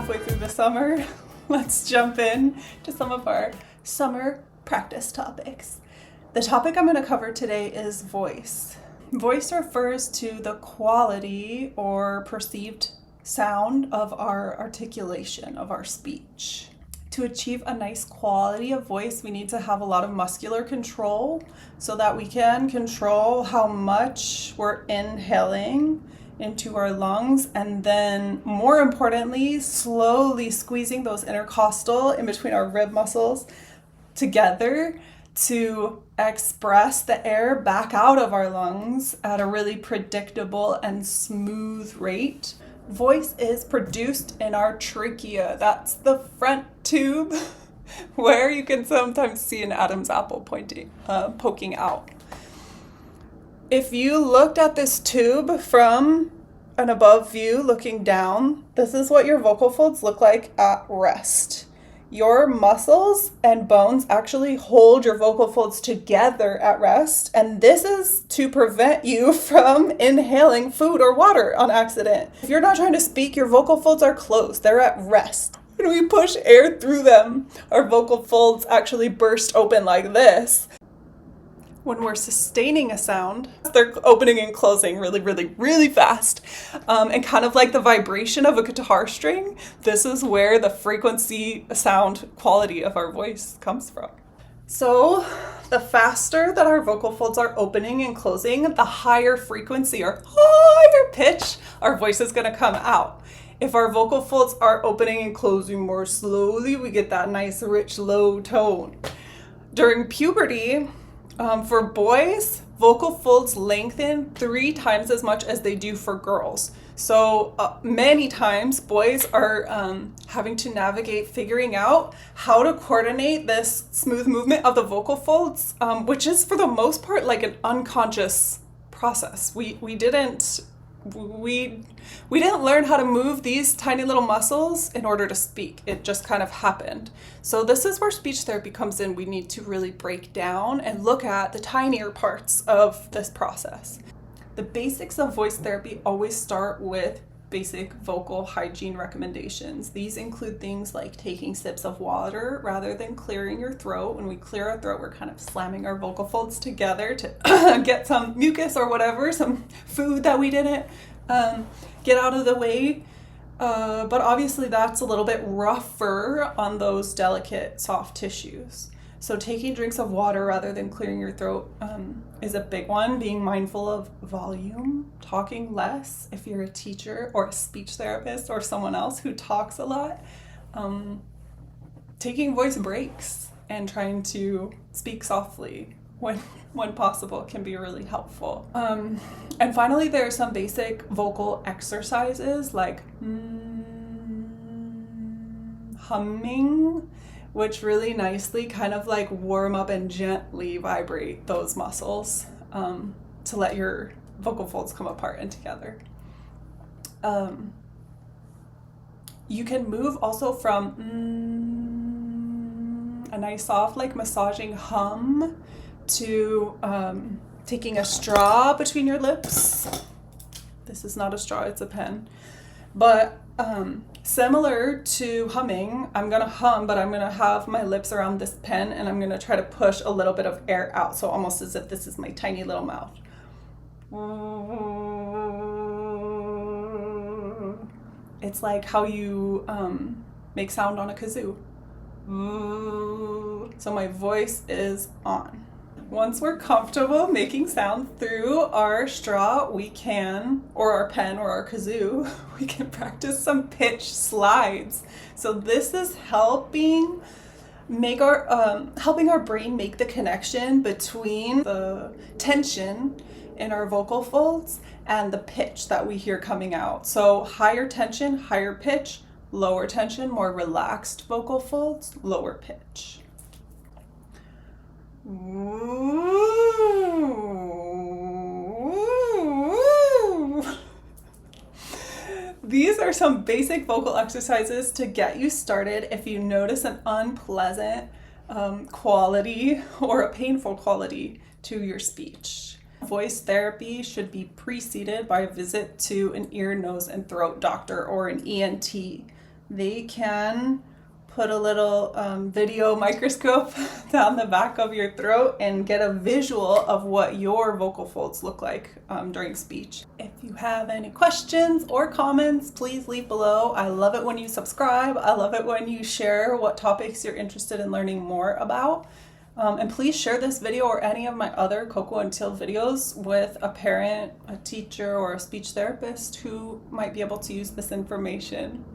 halfway through the summer, let's jump in to some of our summer practice topics. The topic I'm going to cover today is voice. Voice refers to the quality or perceived sound of our articulation, of our speech. To achieve a nice quality of voice, we need to have a lot of muscular control so that we can control how much we're inhaling into our lungs, and then more importantly, slowly squeezing those intercostal in between our rib muscles together to express the air back out of our lungs at a really predictable and smooth rate. Voice is produced in our trachea. That's the front tube where you can sometimes see an Adam's apple poking out. If you looked at this tube from an above view looking down, this is what your vocal folds look like at rest. Your muscles and bones actually hold your vocal folds together at rest, and this is to prevent you from inhaling food or water on accident. If you're not trying to speak, your vocal folds are closed. They're at rest. When we push air through them, our vocal folds actually burst open like this. When we're sustaining a sound, they're opening and closing really, really, really fast. And kind of like the vibration of a guitar string, this is where the frequency sound quality of our voice comes from. So the faster that our vocal folds are opening and closing, the higher frequency or higher pitch our voice is going to come out. If our vocal folds are opening and closing more slowly, we get that nice, rich, low tone. During puberty, for boys, vocal folds lengthen 3 times as much as they do for girls. So many times boys are having to navigate figuring out how to coordinate this smooth movement of the vocal folds, which is for the most part like an unconscious process. We didn't learn how to move these tiny little muscles in order to speak. It just kind of happened. So this is where speech therapy comes in. We need to really break down and look at the tinier parts of this process. The basics of voice therapy always start with basic vocal hygiene recommendations. These include things like taking sips of water rather than clearing your throat. When we clear our throat, we're kind of slamming our vocal folds together to get some mucus or whatever, some food that we didn't get out of the way. But obviously that's a little bit rougher on those delicate, soft tissues. So taking drinks of water rather than clearing your throat is a big one. Being mindful of volume, talking less if you're a teacher or a speech therapist or someone else who talks a lot. Taking voice breaks and trying to speak softly when possible can be really helpful. And finally, there are some basic vocal exercises like humming, which really nicely kind of like warm up and gently vibrate those muscles to let your vocal folds come apart and together. You can move also from a nice soft like massaging hum to taking a straw between your lips. This is not a straw, it's a pen. But similar to humming, I'm gonna hum, but I'm gonna have my lips around this pen and I'm gonna try to push a little bit of air out, so almost as if this is my tiny little mouth. It's like how you make sound on a kazoo. So my voice is on. Once we're comfortable making sound through our straw, we can, or our pen or our kazoo, we can practice some pitch slides. So this is helping our brain make the connection between the tension in our vocal folds and the pitch that we hear coming out. So higher tension, higher pitch, lower tension, more relaxed vocal folds, lower pitch. These are some basic vocal exercises to get you started if you notice an unpleasant quality or a painful quality to your speech. Voice therapy should be preceded by a visit to an ear, nose, and throat doctor or an ENT. they can put a little video microscope down the back of your throat and get a visual of what your vocal folds look like during speech. If you have any questions or comments, please leave below. I love it when you subscribe. I love it when you share what topics you're interested in learning more about. And please share this video or any of my other Coco and Teal videos with a parent, a teacher, or a speech therapist who might be able to use this information.